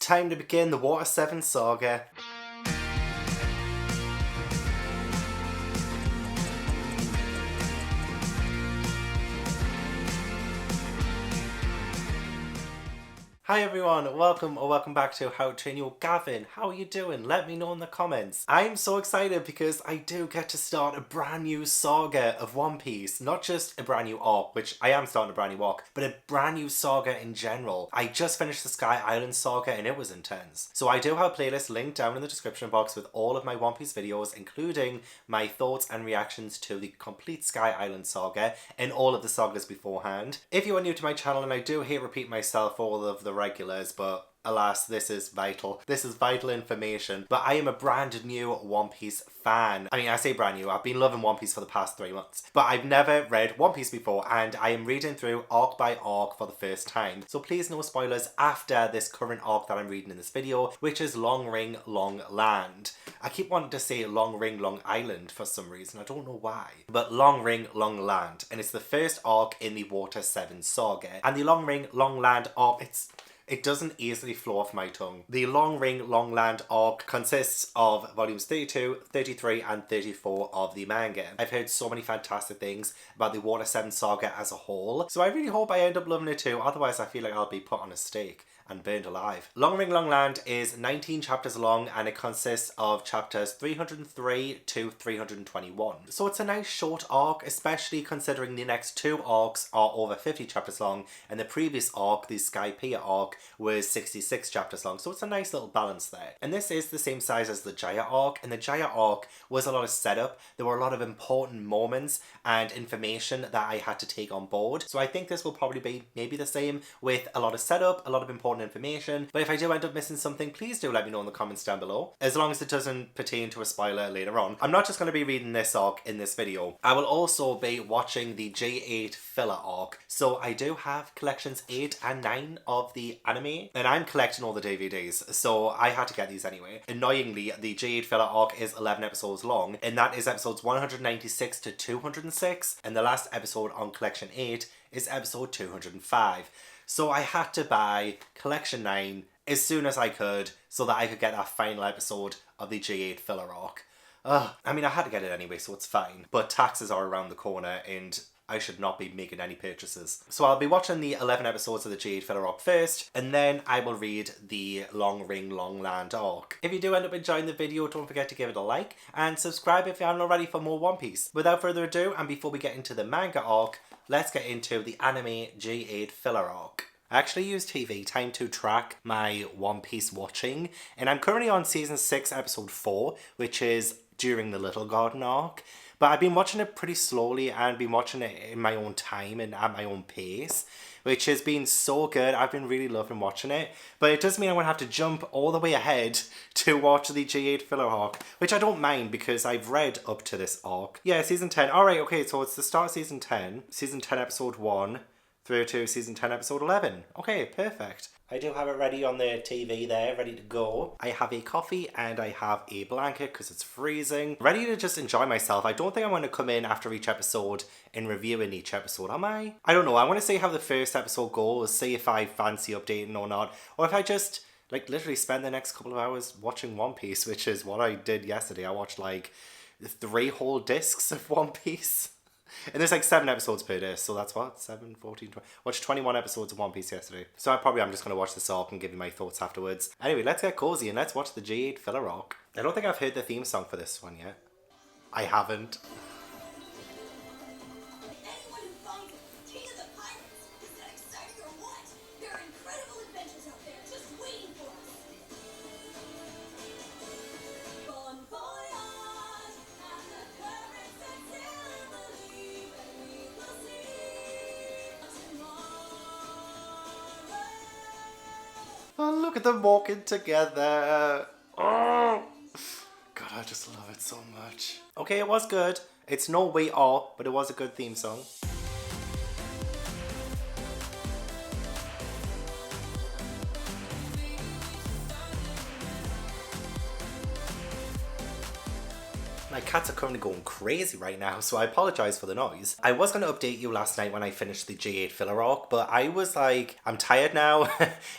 time to begin the Water 7 saga. Hi everyone, welcome back to How to Train Your Gavin. How are you doing? Let me know in the comments. I'm so excited because I do get to start a brand new saga of One Piece. Not just a brand new arc, which I am starting a brand new arc, but a brand new saga in general. I just finished the Sky Island saga and it was intense. So I do have a playlist linked down in the description box with all of my One Piece videos, including my thoughts and reactions to the complete Sky Island saga and all of the sagas beforehand. If you are new to my channel, and I do hate repeat myself for all of the regulars, but alas, this is vital. This is vital information. But I am a brand new One Piece fan. I mean, I say brand new. I've been loving One Piece for the past 3 months. But I've never read One Piece before, and I am reading through arc by arc for the first time. So please no spoilers after this current arc that I'm reading in this video, which is Long Ring, Long Land. I keep wanting to say Long Ring, Long Island for some reason. I don't know why. But Long Ring, Long Land. And it's the first arc in the Water 7 saga. And the Long Ring, Long Land arc, it doesn't easily flow off my tongue. The Long Ring, Long Land arc consists of volumes 32, 33 and 34 of the manga. I've heard so many fantastic things about the Water 7 saga as a whole, so I really hope I end up loving it too, otherwise I feel like I'll be put on a stake and burned alive. Long Ring, Long Land is 19 chapters long and it consists of chapters 303 to 321. So it's a nice short arc, especially considering the next two arcs are over 50 chapters long and the previous arc, the Skypiea arc, was 66 chapters long. So it's a nice little balance there. And this is the same size as the Jaya arc, and the Jaya arc was a lot of setup. There were a lot of important moments and information that I had to take on board. So I think this will probably be maybe the same, with a lot of setup, a lot of important information. But if I do end up missing something, please do let me know in the comments down below, as long as it doesn't pertain to a spoiler later on. I'm not just going to be reading this arc in this video. I will also be watching the J8 filler arc. So I do have collections 8 and 9 of the anime, and I'm collecting all the DVDs, so I had to get these anyway. Annoyingly, the J8 filler arc is 11 episodes long, and that is episodes 196 to 206, and the last episode on collection 8 is episode 205. So I had to buy collection 9 as soon as I could so that I could get that final episode of the J8 filler arc. I mean, I had to get it anyway, so it's fine. But taxes are around the corner and I should not be making any purchases. So I'll be watching the 11 episodes of the J8 filler arc first, and then I will read the Long Ring, Long Land arc. If you do end up enjoying the video, don't forget to give it a like and subscribe if you haven't already for more One Piece. Without further ado, and before we get into the manga arc, let's get into the anime J8 filler arc. I actually use TV Time to track my One Piece watching, and I'm currently on season 6 episode 4, which is during the Little Garden arc. But I've been watching it pretty slowly and been watching it in my own time and at my own pace, which has been so good. I've been really loving watching it. But it does mean I'm going to have to jump all the way ahead to watch the J8 filler arc, which I don't mind because I've read up to this arc. Yeah, season 10. Alright, okay, so it's the start of season 10. Season 10 episode 1 through to season 10 episode 11. Okay, perfect. I do have it ready on the TV there, ready to go. I have a coffee and I have a blanket because it's freezing. Ready to just enjoy myself. I don't think I'm going to come in after each episode and reviewing each episode, am I? I don't know. I want to see how the first episode goes, see if I fancy updating or not. Or if I just, like, literally spend the next couple of hours watching One Piece, which is what I did yesterday. I watched, like, 3 whole discs of One Piece. And there's like 7 episodes per day, so that's what? 7, 14, 20. Watched 21 episodes of One Piece yesterday. So I'm just going to watch this arc and give you my thoughts afterwards. Anyway, let's get cozy and let's watch the J8 filler arc. I don't think I've heard the theme song for this one yet. I haven't. Oh, look at them walking together. Oh, God, I just love it so much. Okay, it was good. It's no We Are, but it was a good theme song. My cats are currently going crazy right now, so I apologise for the noise. I was going to update you last night when I finished the J8 filler arc, but I was like, I'm tired now,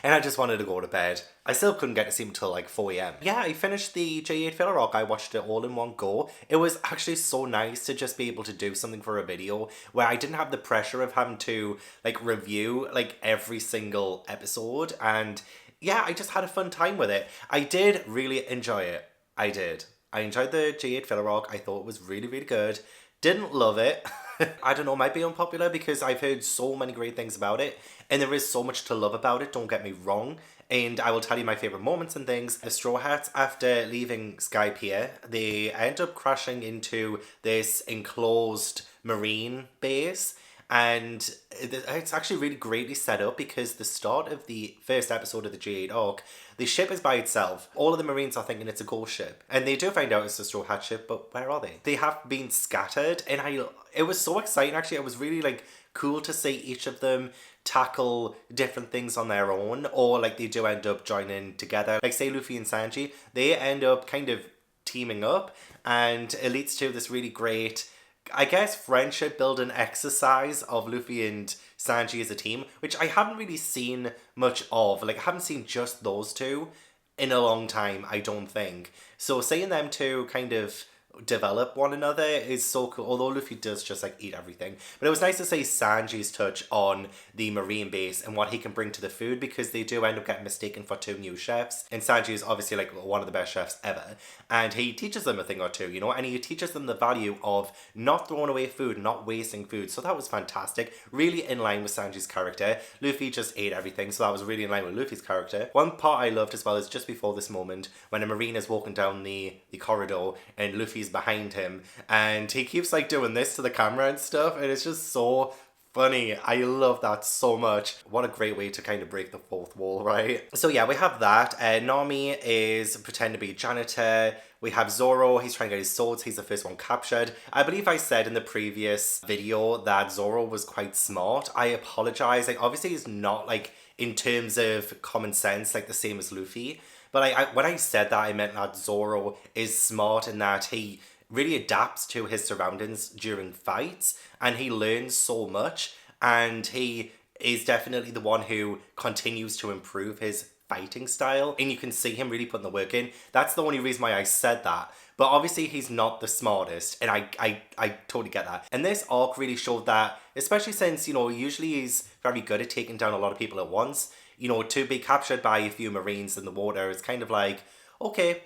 and I just wanted to go to bed. I still couldn't get to sleep until like 4 a.m. Yeah, I finished the J8 filler arc. I watched it all in one go. It was actually so nice to just be able to do something for a video where I didn't have the pressure of having to like review like every single episode, and yeah, I just had a fun time with it. I did really enjoy it. I did. I enjoyed the J8 filler arc. I thought it was really, really good. Didn't love it. I don't know, might be unpopular because I've heard so many great things about it, and there is so much to love about it, don't get me wrong. And I will tell you my favourite moments and things. The Straw Hats, after leaving Sky Pier, they end up crashing into this enclosed marine base. And it's actually really greatly set up because the start of the first episode of the J8 arc, the ship is by itself. All of the Marines are thinking it's a ghost ship. And they do find out it's a Straw Hat ship, but where are they? They have been scattered, and it was so exciting actually. It was really like cool to see each of them tackle different things on their own, or like they do end up joining together. Like say Luffy and Sanji, they end up kind of teaming up, and it leads to this really great, I guess, friendship building exercise of Luffy and Sanji as a team, which I haven't really seen much of. Like, I haven't seen just those two in a long time, I don't think. So seeing them two kind of develop one another is so cool, although Luffy does just like eat everything. But it was nice to see Sanji's touch on the marine base and what he can bring to the food, because they do end up getting mistaken for two new chefs, and Sanji is obviously like one of the best chefs ever, and he teaches them a thing or two, you know, and he teaches them the value of not throwing away food, not wasting food. So that was fantastic, really in line with Sanji's character. Luffy just ate everything, so that was really in line with Luffy's character. One part I loved as well is just before this moment when a marine is walking down the corridor and Luffy's behind him, and he keeps like doing this to the camera and stuff, and it's just so funny. I love that so much. What a great way to kind of break the fourth wall, right? So yeah, we have that. Nami is pretending to be a janitor. We have Zoro, he's trying to get his swords, he's the first one captured. I believe I said in the previous video that Zoro was quite smart. I apologize. Like, obviously he's not like in terms of common sense like the same as Luffy, but when I said that, I meant that Zoro is smart in that he really adapts to his surroundings during fights, and he learns so much, and he is definitely the one who continues to improve his fighting style, and you can see him really putting the work in. That's the only reason why I said that. But obviously he's not the smartest, and I totally get that. And this arc really showed that, especially since, you know, usually he's very good at taking down a lot of people at once. You know, to be captured by a few Marines in the water is kind of like, okay.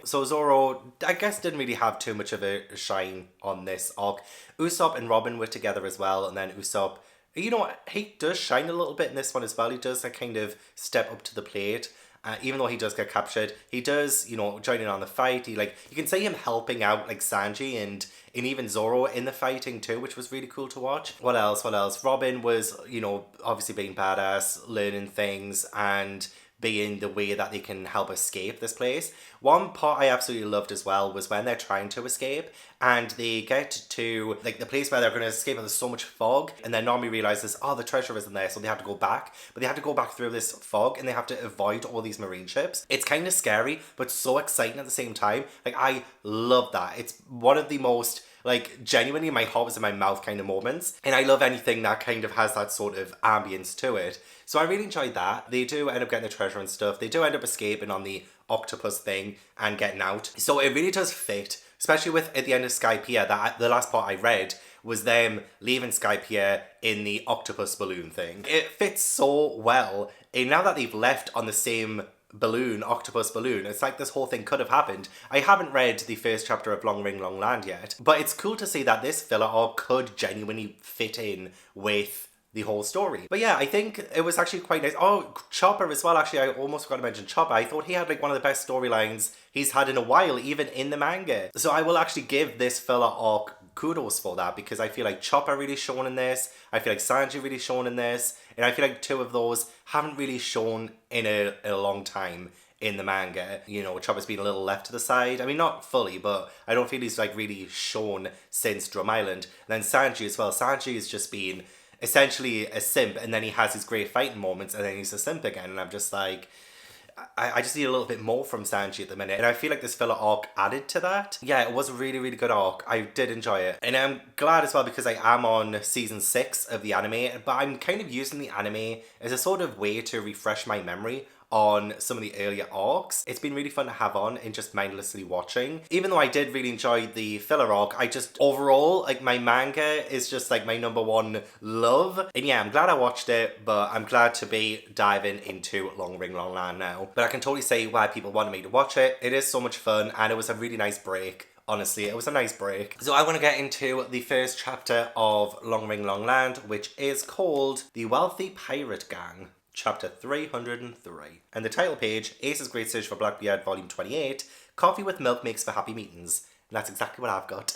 So Zoro, I guess, didn't really have too much of a shine on this arc. Usopp and Robin were together as well, and then Usopp, you know, he does shine a little bit in this one as well. He does like kind of step up to the plate. Even though he does get captured, he does, you know, join in on the fight. He like, you can see him helping out like Sanji and even Zoro in the fighting too, which was really cool to watch. What else? Robin was, you know, obviously being badass, learning things, and being the way that they can help escape this place. One part I absolutely loved as well was when they're trying to escape and they get to like the place where they're going to escape, and there's so much fog, and then Nami realizes, oh, the treasure isn't there, so they have to go back. But they have to go back through this fog, and they have to avoid all these marine ships. It's kind of scary, but so exciting at the same time. Like, I love that. It's one of the most, like, genuinely my heart was in my mouth kind of moments. And I love anything that kind of has that sort of ambience to it. So I really enjoyed that. They do end up getting the treasure and stuff. They do end up escaping on the octopus thing and getting out. So it really does fit, especially with at the end of Sky Pier. That the last part I read was them leaving Sky Pier in the octopus balloon thing. It fits so well. And now that they've left on the same balloon, octopus balloon, it's like this whole thing could have happened. I haven't read the first chapter of Long Ring Long Land yet, but it's cool to see that this filler arc could genuinely fit in with the whole story. But yeah, I think it was actually quite nice. Oh, Chopper as well, actually, I almost forgot to mention Chopper. I thought he had like one of the best storylines he's had in a while, even in the manga. So I will actually give this filler arc kudos for that, because I feel like Chopper really shone in this, I feel like Sanji really shone in this, and I feel like two of those haven't really shown in a long time in the manga. You know, Chopper's been a little left to the side. I mean, not fully, but I don't feel he's like really shown since Drum Island. And then Sanji as well. Sanji has just been essentially a simp, and then he has his great fighting moments, and then he's a simp again, and I'm just like, I just need a little bit more from Sanji at the minute, and I feel like this filler arc added to that. Yeah, it was a really, really good arc. I did enjoy it. And I'm glad as well because I am on season 6 of the anime, but I'm kind of using the anime as a sort of way to refresh my memory on some of the earlier arcs. It's been really fun to have on and just mindlessly watching. Even though I did really enjoy the filler arc, I just overall, like, my manga is just like my number one love. And yeah, I'm glad I watched it, but I'm glad to be diving into Long Ring Long Land now. But I can totally see why people wanted me to watch it. It is so much fun and it was a really nice break. Honestly, it was a nice break. So I want to get into the first chapter of Long Ring Long Land, which is called The Wealthy Pirate Gang. Chapter 303. And the title page, Ace's Great Search for Blackbeard, Volume 28, Coffee with Milk Makes for Happy Meetings. And that's exactly what I've got.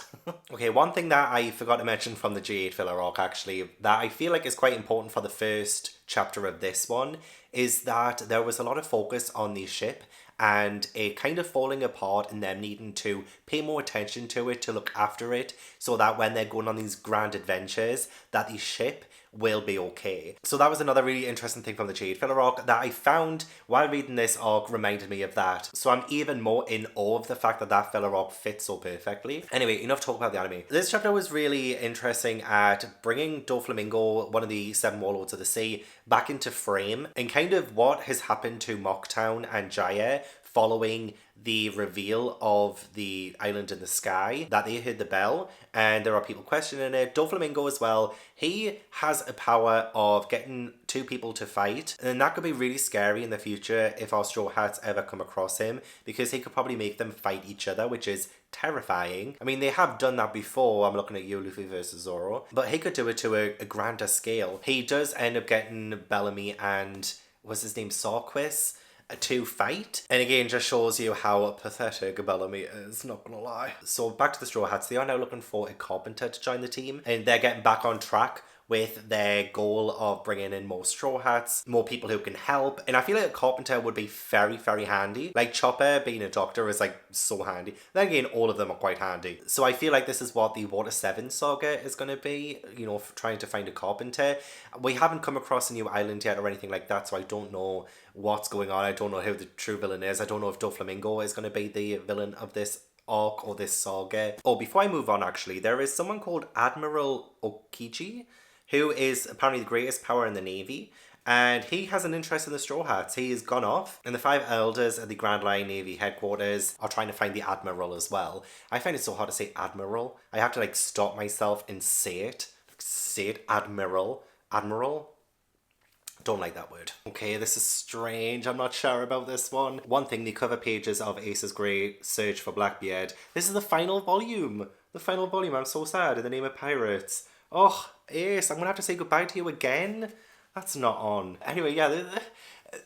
Okay, one thing that I forgot to mention from the G8 filler arc, actually, that I feel like is quite important for the first chapter of this one, is that there was a lot of focus on the ship and it kind of falling apart and them needing to pay more attention to it, to look after it, so that when they're going on these grand adventures, that the ship will be okay. So that was another really interesting thing from the Jade filler arc that I found while reading this arc reminded me of that. So I'm even more in awe of the fact that that filler arc fits so perfectly. Anyway, enough talk about the anime. This chapter was really interesting at bringing Doflamingo, one of the 7 warlords of the sea, back into frame and kind of what has happened to Mocktown and Jaya following the reveal of the island in the sky, that they heard the bell and there are people questioning it. Doflamingo as well, he has a power of getting 2 people to fight, and that could be really scary in the future if our Straw Hats ever come across him, because he could probably make them fight each other, which is terrifying. I mean, they have done that before. I'm looking at you, Luffy versus Zoro, but he could do it to a grander scale. He does end up getting Bellamy and, what's his name, Sarquis, to fight, and again just shows you how pathetic Bellamy is, not gonna lie. So back to the Straw Hats, they are now looking for a carpenter to join the team, and they're getting back on track with their goal of bringing in more Straw Hats, more people who can help. And I feel like a carpenter would be very, very handy. Like Chopper being a doctor is like so handy. Then again, all of them are quite handy. So I feel like this is what the Water 7 saga is going to be, you know, trying to find a carpenter. We haven't come across a new island yet or anything like that, so I don't know what's going on. I don't know who the true villain is. I don't know if Doflamingo is going to be the villain of this arc or this saga. Oh, before I move on, actually, there is someone called Admiral Okichi, who is apparently the greatest power in the Navy, and he has an interest in the Straw Hats. He has gone off, and the 5 elders at the Grand Line Navy headquarters are trying to find the Admiral as well. I find it so hard to say Admiral. I have to like stop myself and say it. Say it, Admiral. Admiral? Don't like that word. Okay, this is strange. I'm not sure about this one. One thing, the cover pages of Ace's Great Search for Blackbeard. This is the final volume. The final volume. I'm so sad. In the name of pirates. Oh, Ace, I'm gonna have to say goodbye to you again? That's not on. Anyway, yeah,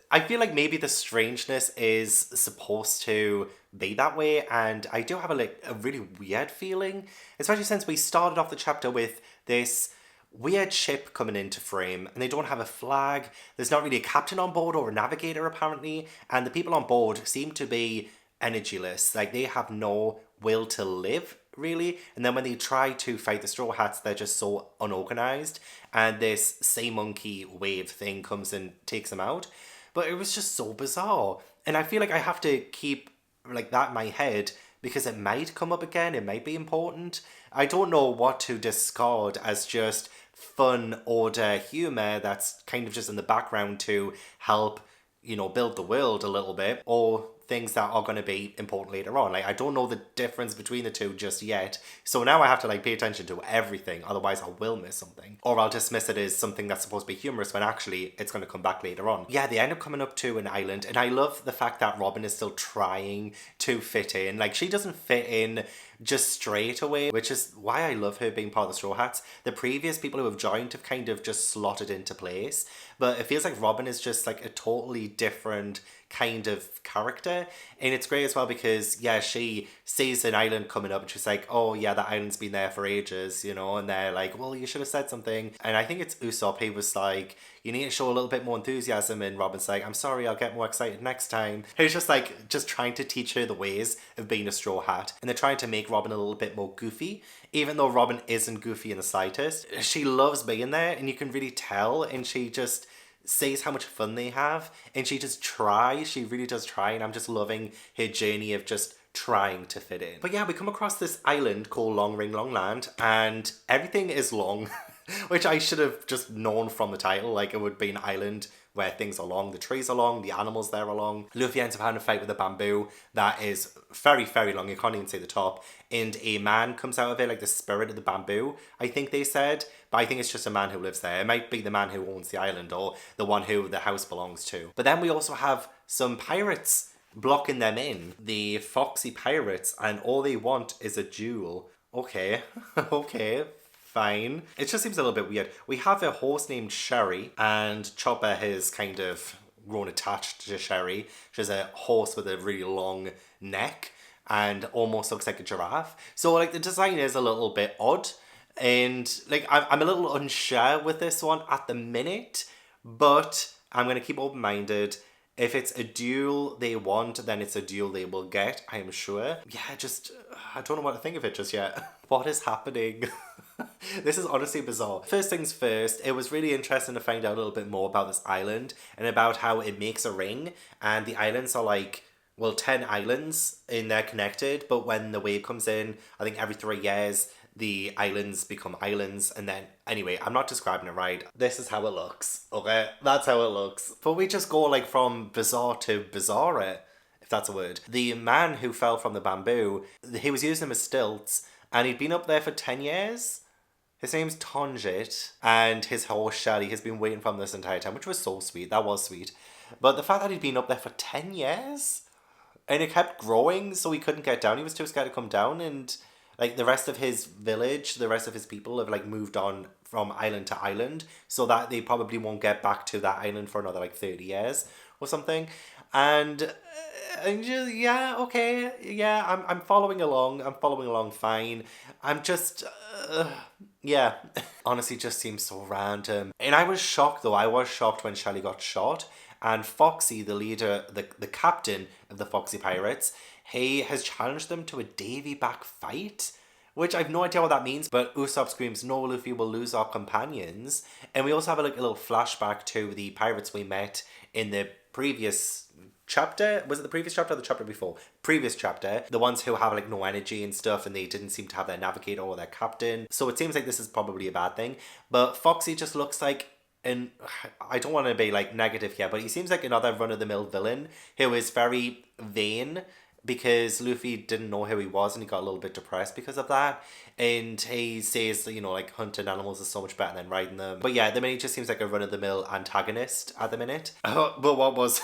I feel like maybe the strangeness is supposed to be that way, and I do have a really weird feeling, especially since we started off the chapter with this weird ship coming into frame, and they don't have a flag. There's not really a captain on board or a navigator apparently, and the people on board seem to be energyless. Like, they have no will to live, really. And then when they try to fight the Straw Hats, they're just so unorganized, and this sea monkey wave thing comes and takes them out. But it was just so bizarre, and I feel like I have to keep like that in my head because it might come up again. It might be important. I don't know what to discard as just fun order humor that's kind of just in the background to help, you know, build the world a little bit, or things that are going to be important later on. Like, I don't know the difference between the two just yet, so now I have to like pay attention to everything, otherwise I will miss something, or I'll dismiss it as something that's supposed to be humorous when actually it's going to come back later on. Yeah, they end up coming up to an island, and I love the fact that Robin is still trying to fit in. Like, she doesn't fit in just straight away, which is why I love her being part of the Straw Hats. The previous people who have joined have kind of just slotted into place, but it feels like Robin is just like a totally different kind of character. And it's great as well because, yeah, she sees an island coming up and she's like, oh yeah, that island's been there for ages, you know, and they're like, well, you should have said something. And I think it's Usopp, he was like, you need to show a little bit more enthusiasm, and Robin's like, I'm sorry, I'll get more excited next time. He's just like, just trying to teach her the ways of being a Straw Hat, and they're trying to make Robin a little bit more goofy, even though Robin isn't goofy in the slightest. She loves being there, and you can really tell, and she just says how much fun they have, and she really does try, and I'm just loving her journey of just trying to fit in. But yeah, we come across this island called Long Ring Long Land, and everything is long, which I should have just known from the title. Like, it would be an island where things are long, the trees are long, the animals there are long. Luffy ends up having a fight with a bamboo that is very, very long. You can't even see the top. And a man comes out of it, like the spirit of the bamboo, I think they said. But I think it's just a man who lives there. It might be the man who owns the island or the one who the house belongs to. But then we also have some pirates blocking them in. The foxy pirates, and all they want is a duel. Okay, okay. Fine. It just seems a little bit weird. We have a horse named Sherry, and Chopper has kind of grown attached to Sherry. She's a horse with a really long neck and almost looks like a giraffe. So like the design is a little bit odd, and like I'm a little unsure with this one at the minute, but I'm going to keep open-minded. If it's a duel they want, then it's a duel they will get, I am sure. Yeah, I don't know what to think of it just yet. What is happening? This is honestly bizarre. First things first, it was really interesting to find out a little bit more about this island and about how it makes a ring, and the islands are like, well, 10 islands and they're connected, but when the wave comes in, I think every 3 years, the islands become islands, and then, anyway, I'm not describing it right. This is how it looks, okay? That's how it looks. But we just go like from bizarre to bizarre, if that's a word. The man who fell from the bamboo, he was using them as stilts, and he'd been up there for 10 years. His name's Tonjit, and his horse Shelly has been waiting for him this entire time, which was so sweet. That was sweet. But the fact that he'd been up there for 10 years, and it kept growing, so he couldn't get down. He was too scared to come down, and like the rest of his village, the rest of his people have like moved on from island to island, so that they probably won't get back to that island for another like 30 years or something. And just, yeah, okay, yeah, I'm following along fine. I'm just, yeah. Honestly, just seems so random. And I was shocked though, I was shocked when Shelly got shot, and Foxy, the leader, the captain of the Foxy Pirates, he has challenged them to a Davy back fight, which I've no idea what that means, but Usopp screams, "No, Luffy, will lose our companions." And we also have like a little flashback to the pirates we met in the previous chapter. Was it the previous chapter or the chapter before? Previous chapter. The ones who have like no energy and stuff, and they didn't seem to have their navigator or their captain. So it seems like this is probably a bad thing. But Foxy just looks like, and I don't want to be like negative here, but he seems like another run-of-the-mill villain who is very vain, because Luffy didn't know who he was and he got a little bit depressed because of that. And he says, you know, like hunting animals is so much better than riding them. But yeah, at the minute he just seems like a run-of-the-mill antagonist at the minute. But what was...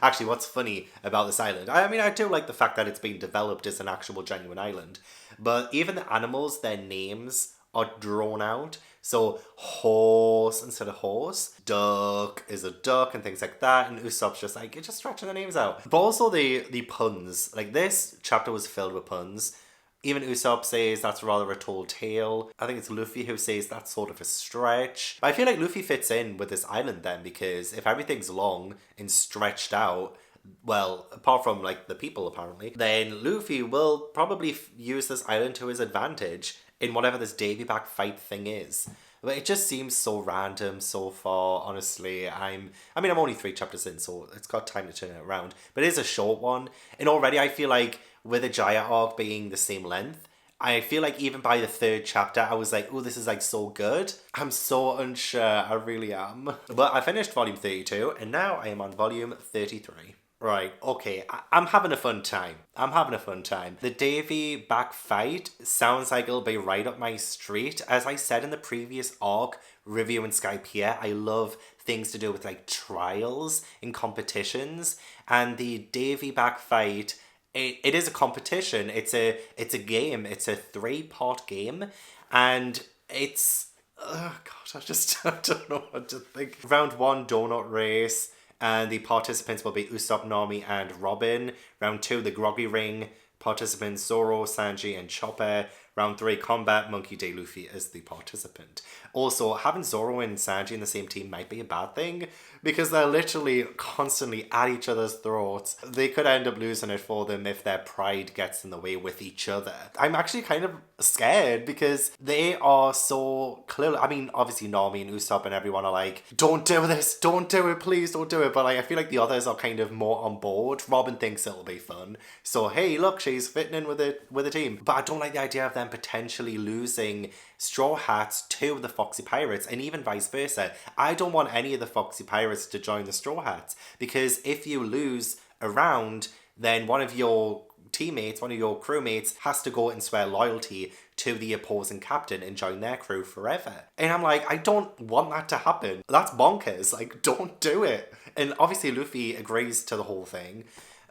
Actually, what's funny about this island? I mean, I do like the fact that it's being developed as an actual genuine island. But even the animals, their names are drawn out. So horse instead of horse, duck is a duck, and things like that. And Usopp's just like, you're just stretching the names out. But also the puns. Like, this chapter was filled with puns. Even Usopp says that's rather a tall tale. I think it's Luffy who says that's sort of a stretch. But I feel like Luffy fits in with this island then, because if everything's long and stretched out, well, apart from like the people apparently, then Luffy will probably use this island to his advantage in whatever this Davy back fight thing is. But it just seems so random so far, honestly. I'm only 3 chapters in, so it's got time to turn it around. But it is a short one. And already I feel like with a Jaya arc being the same length, I feel like even by the 3rd chapter, I was like, oh, this is like so good. I'm so unsure, I really am. But I finished volume 32, and now I am on volume 33. Right, okay, I'm having a fun time. The Davy back fight sounds like it'll be right up my street. As I said in the previous arc, Review and Skypiea, I love things to do with like trials and competitions. And the Davy back fight, it is a competition. It's a game. It's a 3-part game. And it's, oh gosh, I don't know what to think. Round 1, donut race. And the participants will be Usopp, Nami, and Robin. Round 2, the Groggy Ring. Participants Zoro, Sanji, and Chopper. Round 3, combat, Monkey D. Luffy as the participant. Also, having Zoro and Sanji in the same team might be a bad thing, because they're literally constantly at each other's throats. They could end up losing it for them if their pride gets in the way with each other. I'm actually kind of scared, because they are so clearly, I mean, obviously Nami and Usopp and everyone are like, don't do this, don't do it, please don't do it. But like, I feel like the others are kind of more on board. Robin thinks it'll be fun. So hey, look, she's fitting in with a team. But I don't like the idea of them potentially losing Straw Hats to the Foxy Pirates, and even vice versa. I don't want any of the Foxy Pirates to join the Straw Hats, because if you lose a round, then one of your teammates, one of your crewmates has to go and swear loyalty to the opposing captain and join their crew forever. And I'm like, I don't want that to happen. That's bonkers. Like, don't do it. And obviously Luffy agrees to the whole thing,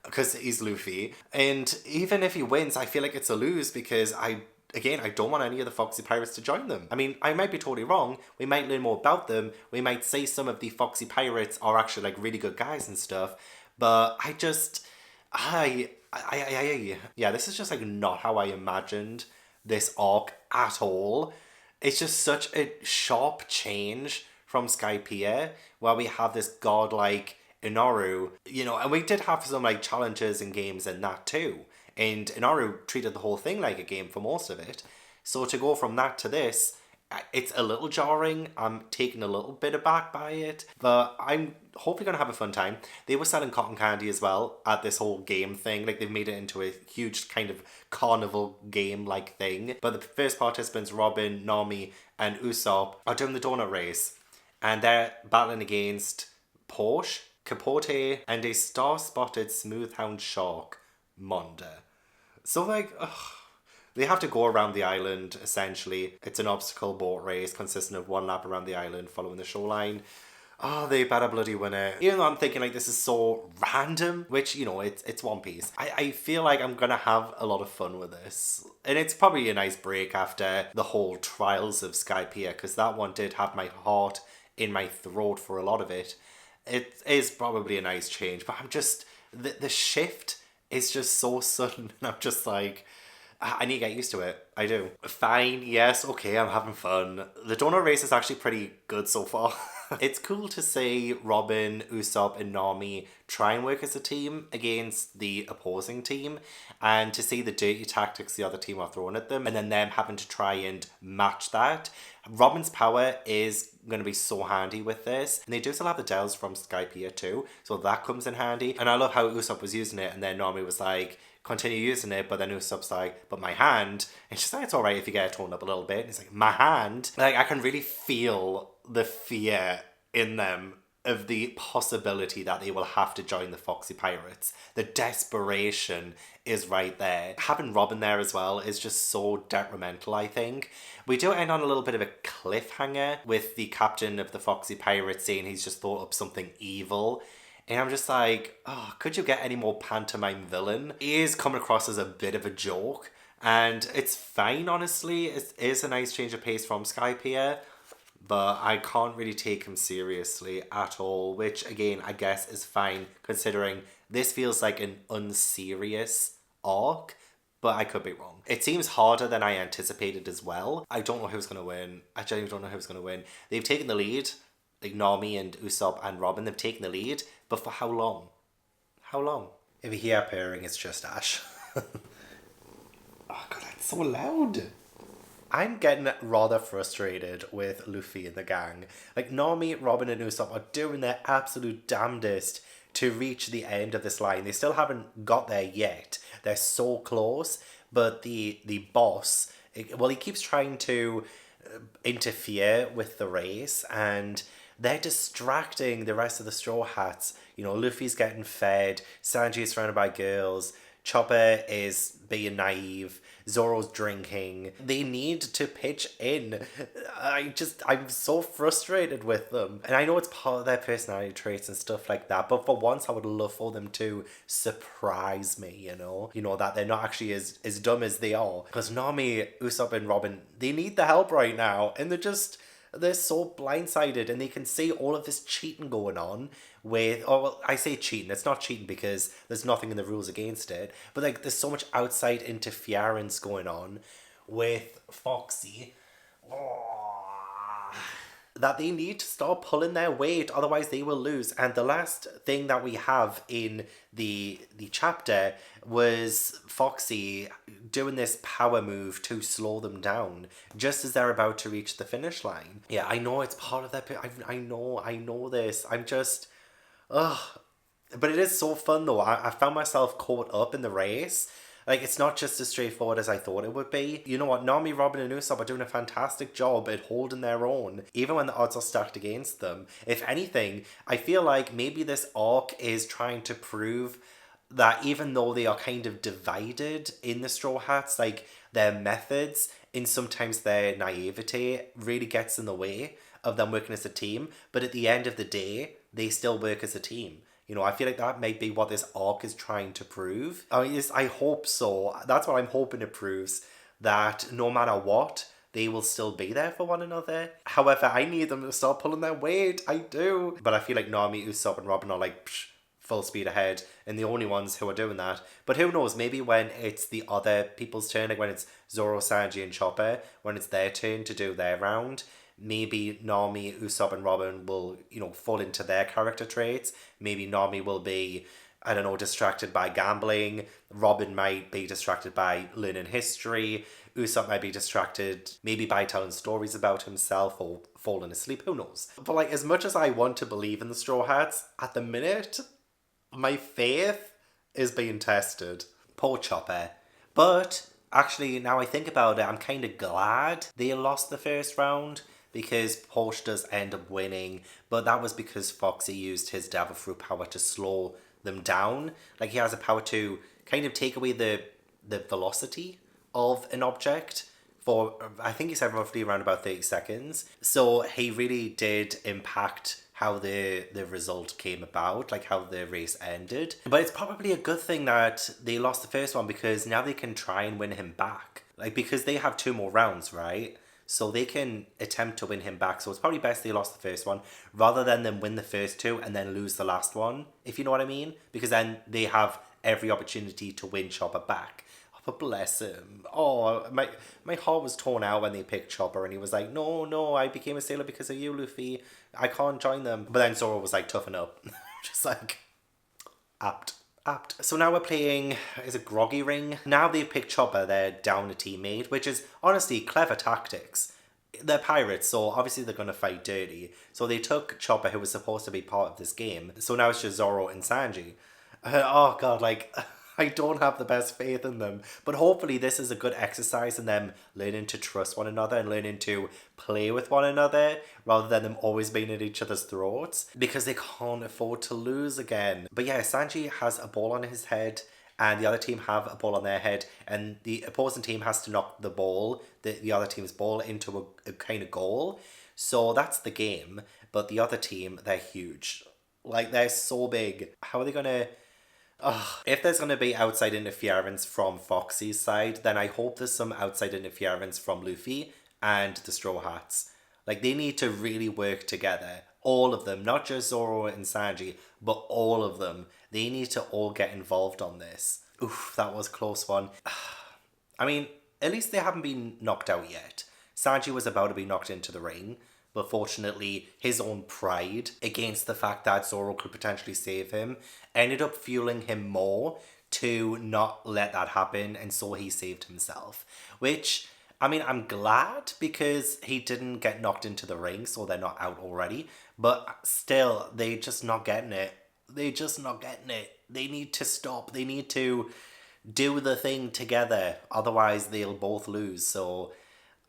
because he's Luffy. And even if he wins, I feel like it's a lose, because I don't want any of the Foxy Pirates to join them. I mean, I might be totally wrong. We might learn more about them. We might say some of the Foxy Pirates are actually like really good guys and stuff. But yeah, this is just like not how I imagined this arc at all. It's just such a sharp change from Skypiea, where we have this godlike Inoru, you know, and we did have some like challenges and games in that too. And Inoru treated the whole thing like a game for most of it. So to go from that to this, it's a little jarring. I'm taken a little bit aback by it, but I'm hopefully going to have a fun time. They were selling cotton candy as well at this whole game thing. Like, they've made it into a huge kind of carnival game-like thing. But the first participants, Robin, Nami, and Usopp, are doing the donut race. And they're battling against Porsche, Capote, and a star-spotted smooth-hound shark, Monda. So, like, they have to go around the island, essentially. It's an obstacle boat race consisting of one lap around the island following the shoreline. Oh, they better bloody win it. Even though I'm thinking, like, this is so random, which, you know, it's One Piece. I feel like I'm gonna have a lot of fun with this. And it's probably a nice break after the whole trials of Skypiea, because that one did have my heart in my throat for a lot of it. It is probably a nice change, but I'm just... The shift is just so sudden, and I'm just like... I need to get used to it. I do. Fine, yes, okay, I'm having fun. The donut race is actually pretty good so far. It's cool to see Robin, Usopp, and Nami try and work as a team against the opposing team, and to see the dirty tactics the other team are throwing at them, and then them having to try and match that. Robin's power is going to be so handy with this, and they do still have the Dells from Skypiea too, so that comes in handy. And I love how Usopp was using it, and then Nami was like, continue using it, but then Usopp's like, but my hand, and she's like, it's alright if you get it toned up a little bit, and he's like, my hand? Like, I can really feel the fear in them of the possibility that they will have to join the Foxy Pirates. The desperation is right there. Having Robin there as well is just so detrimental, I think. We do end on a little bit of a cliffhanger with the captain of the Foxy Pirates saying he's just thought up something evil. And I'm just like, oh, could you get any more pantomime villain? He is coming across as a bit of a joke. And it's fine, honestly. It is a nice change of pace from Skypiea. But I can't really take him seriously at all. Which, again, I guess is fine, considering this feels like an unserious arc. But I could be wrong. It seems harder than I anticipated as well. I don't know who's going to win. I genuinely don't know who's going to win. They've taken the lead. Like Nami and Usopp and Robin, they've taken the lead, but for how long? How long? If you hear purring, it's just Ash. Oh god, that's so loud. I'm getting rather frustrated with Luffy and the gang. Like, Nami, Robin and Usopp are doing their absolute damnedest to reach the end of this line. They still haven't got there yet. They're so close, but the boss, well, he keeps trying to interfere with the race, and they're distracting the rest of the Straw Hats. You know, Luffy's getting fed, Sanji is surrounded by girls, Chopper is being naive, Zoro's drinking. They need to pitch in. I'm so frustrated with them. And I know it's part of their personality traits and stuff like that, but for once I would love for them to surprise me, you know? You know, that they're not actually as dumb as they are. Because Nami, Usopp and Robin, they need the help right now, and they're so blindsided, and they can see all of this cheating going on with, oh, well, I say cheating, it's not cheating because there's nothing in the rules against it, but like there's so much outside interference going on with Foxy. That they need to start pulling their weight, otherwise they will lose. And the last thing that we have in the chapter was Foxy doing this power move to slow them down just as they're about to reach the finish line. Yeah, I know it's part of that. I know this. I'm just, ugh. But it is so fun though. I found myself caught up in the race. Like, it's not just as straightforward as I thought it would be. You know what? Nami, Robin, and Usopp are doing a fantastic job at holding their own, even when the odds are stacked against them. If anything, I feel like maybe this arc is trying to prove that even though they are kind of divided in the Straw Hats, like, their methods and sometimes their naivety really gets in the way of them working as a team. But at the end of the day, they still work as a team. You know, I feel like that might be what this arc is trying to prove. I hope so. That's what I'm hoping it proves, that no matter what, they will still be there for one another. However, I need them to start pulling their weight. I do. But I feel like Nami, Usopp, and Robin are like, full speed ahead, and the only ones who are doing that. But who knows, maybe when it's the other people's turn, like when it's Zoro, Sanji, and Chopper, when it's their turn to do their round, maybe Nami, Usopp, and Robin will, you know, fall into their character traits. Maybe Nami will be, I don't know, distracted by gambling. Robin might be distracted by learning history. Usopp might be distracted maybe by telling stories about himself or falling asleep. Who knows? But like, as much as I want to believe in the Straw Hats, at the minute, my faith is being tested. Poor Chopper. But actually, now I think about it, I'm kind of glad they lost the first round, because Porsche does end up winning, but that was because Foxy used his Devil Fruit power to slow them down. Like, he has a power to kind of take away the velocity of an object for, I think he said roughly around about 30 seconds. So he really did impact how the result came about, like how the race ended. But it's probably a good thing that they lost the first one, because now they can try and win him back. Like, because they have 2 more rounds, right? So they can attempt to win him back. So it's probably best they lost the first one rather than them win the first 2 and then lose the last one, if you know what I mean. Because then they have every opportunity to win Chopper back. Oh, but bless him. Oh, my heart was torn out when they picked Chopper and he was like, no, I became a sailor because of you, Luffy. I can't join them. But then Zoro was like, toughen up. Just like, apt. So now we're playing, is it Groggy Ring? Now they've picked Chopper, they're down a teammate, which is honestly clever tactics. They're pirates, so obviously they're going to fight dirty. So they took Chopper, who was supposed to be part of this game. So now it's just Zoro and Sanji. Oh god, like, I don't have the best faith in them. But hopefully this is a good exercise in them learning to trust one another and learning to play with one another rather than them always being at each other's throats, because they can't afford to lose again. But yeah, Sanji has a ball on his head and the other team have a ball on their head, and the opposing team has to knock the ball, the other team's ball, into a kind of goal. So that's the game. But the other team, they're huge. Like, they're so big. How are they going to... if there's going to be outside interference from Foxy's side, then I hope there's some outside interference from Luffy and the Straw Hats. Like, they need to really work together. All of them, not just Zoro and Sanji, but all of them. They need to all get involved on this. Oof, that was a close one. I mean, at least they haven't been knocked out yet. Sanji was about to be knocked into the ring, but fortunately his own pride against the fact that Zoro could potentially save him ended up fueling him more to not let that happen, and so he saved himself. Which, I mean, I'm glad, because he didn't get knocked into the ring, so they're not out already, but still, they're just not getting it. They're just not getting it. They need to stop. They need to do the thing together, otherwise they'll both lose. So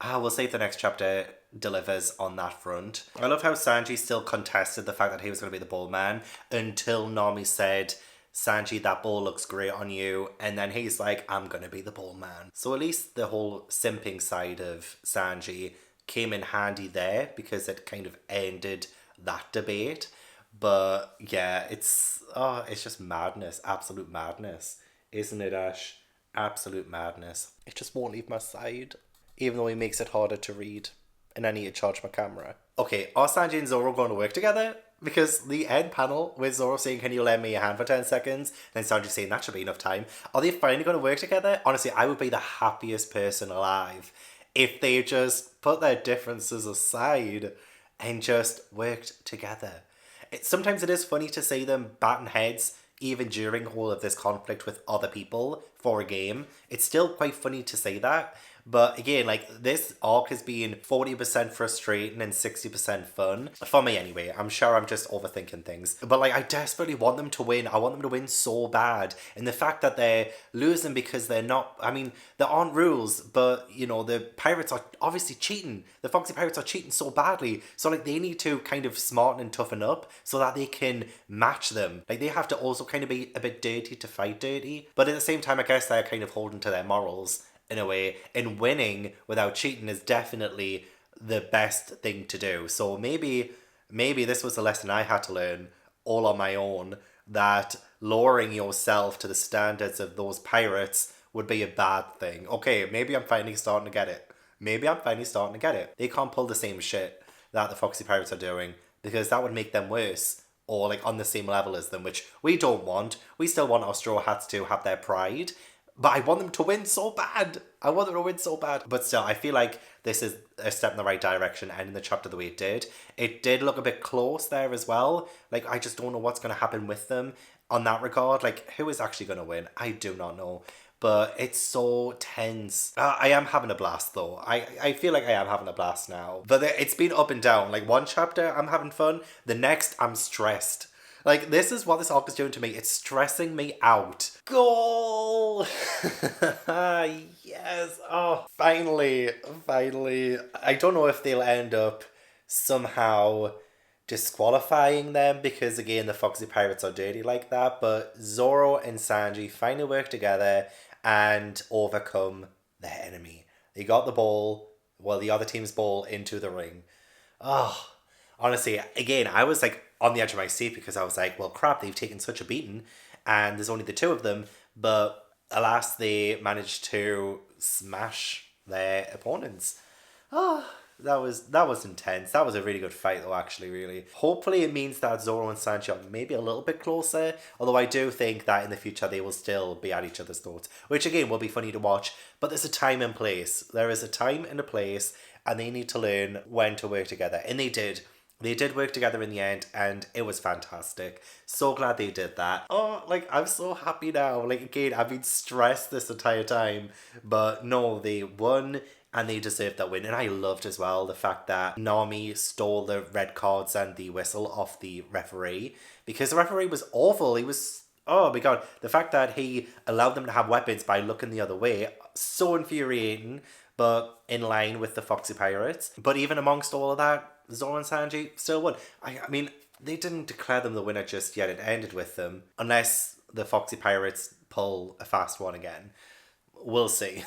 we'll see if the next chapter delivers on that front. I love how Sanji still contested the fact that he was going to be the ball man until Nami said, Sanji, that ball looks great on you, and then he's like, I'm going to be the ball man. So at least the whole simping side of Sanji came in handy there, because it kind of ended that debate. But yeah, it's just madness, absolute madness, isn't it, Ash? Absolute madness. It just won't leave my side, even though it makes it harder to read, and I need to charge my camera. Okay, are Sanji and Zoro going to work together? Because the end panel with Zoro saying, can you lend me a hand for 10 seconds? And then Sanji saying, that should be enough time. Are they finally going to work together? Honestly, I would be the happiest person alive if they just put their differences aside and just worked together. Sometimes it is funny to see them batting heads even during all of this conflict with other people for a game. It's still quite funny to say that. But again, like, this arc has been 40% frustrating and 60% fun. For me anyway. I'm sure I'm just overthinking things. But like, I desperately want them to win. I want them to win so bad. And the fact that they're losing because they're not... I mean, there aren't rules, but, you know, the pirates are obviously cheating. The Foxy Pirates are cheating so badly. So like, they need to kind of smarten and toughen up so that they can match them. Like, they have to also kind of be a bit dirty to fight dirty. But at the same time, I guess they're kind of holding to their morals in a way, and winning without cheating is definitely the best thing to do. So maybe this was a lesson I had to learn all on my own, that lowering yourself to the standards of those pirates would be a bad thing. Okay, maybe I'm finally starting to get it. They can't pull the same shit that the Foxy Pirates are doing, because that would make them worse, or like on the same level as them, which we don't want. We still want our Straw Hats to have their pride, but I want them to win so bad. But still, I feel like this is a step in the right direction, ending the chapter the way it did. It did look a bit close there as well. Like, I just don't know what's going to happen with them on that regard. Like, who is actually going to win? I do not know. But it's so tense. I am having a blast though. I feel like I am having a blast now. But it's been up and down. Like, one chapter, I'm having fun. The next, I'm stressed. Like, this is what this arc is doing to me. It's stressing me out. Goal! Yes! Oh, finally. I don't know if they'll end up somehow disqualifying them, because again, the Foxy Pirates are dirty like that, but Zoro and Sanji finally work together and overcome their enemy. They got the ball, well, the other team's ball, into the ring. Oh, honestly, again, I was like on the edge of my seat, because I was like, well, crap, they've taken such a beating and there's only the two of them, but alas, they managed to smash their opponents. Oh, that was intense. That was a really good fight though, actually, really. Hopefully it means that Zoro and Sanji are maybe a little bit closer, although I do think that in the future they will still be at each other's throats, which again will be funny to watch, but there's a time and place. There is a time and a place, and they need to learn when to work together, and they did. They did work together in the end, and it was fantastic. So glad they did that. Oh, like, I'm so happy now. Like, again, I've been stressed this entire time, but no, they won, and they deserved that win. And I loved as well the fact that Nami stole the red cards and the whistle off the referee, because the referee was awful. He was, oh my god, the fact that he allowed them to have weapons by looking the other way, so infuriating, but in line with the Foxy Pirates. But even amongst all of that, Zoro and Sanji still won. I mean, they didn't declare them the winner just yet. It ended with them. Unless the Foxy Pirates pull a fast one again. We'll see.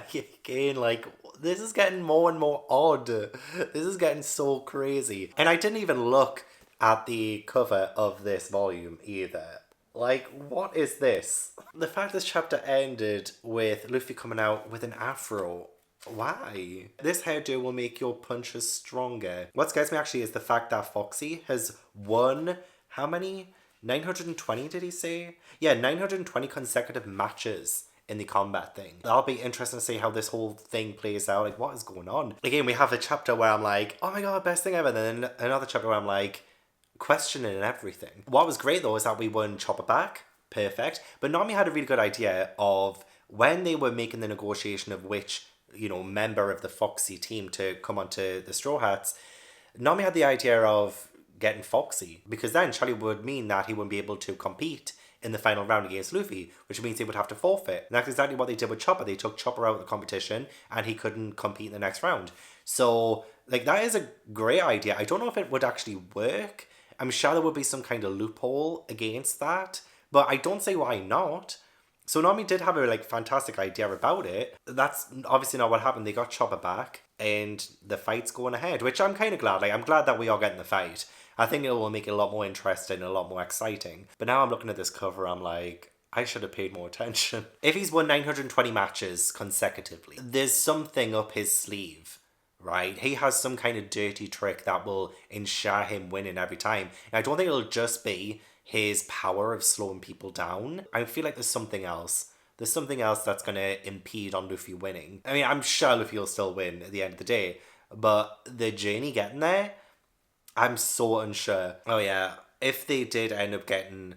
Again, like, this is getting more and more odd. This is getting so crazy. And I didn't even look at the cover of this volume either. Like, what is this? The fact this chapter ended with Luffy coming out with an afro. Why? This hairdo will make your punches stronger. What scares me actually is the fact that Foxy has won, how many? 920, did he say? Yeah, 920 consecutive matches in the combat thing. That'll be interesting to see how this whole thing plays out. Like, what is going on? Again, we have a chapter where I'm like, oh my god, best thing ever. And then another chapter where I'm like, questioning everything. What was great though is that we won Chopper back. Perfect. But Nami had a really good idea of when they were making the negotiation of which, you know, member of the Foxy team to come onto the Straw Hats, Nami had the idea of getting Foxy, because then Charlie would mean that he wouldn't be able to compete in the final round against Luffy, which means he would have to forfeit. And that's exactly what they did with Chopper. They took Chopper out of the competition and he couldn't compete in the next round. So, like, that is a great idea. I don't know if it would actually work. I'm sure there would be some kind of loophole against that, but I don't see why not. So Nami did have a like fantastic idea about it. That's obviously not what happened. They got Chopper back and the fight's going ahead, which I'm kind of glad. Like, I'm glad that we are getting the fight. I think it will make it a lot more interesting and a lot more exciting. But now I'm looking at this cover, I'm like, I should have paid more attention. If he's won 920 matches consecutively, there's something up his sleeve. right? He has some kind of dirty trick that will ensure him winning every time. And I don't think it'll just be his power of slowing people down. I feel like there's something else. There's something else that's going to impede on Luffy winning. I mean, I'm sure Luffy will still win at the end of the day, but the journey getting there, I'm so unsure. Oh yeah, if they did end up getting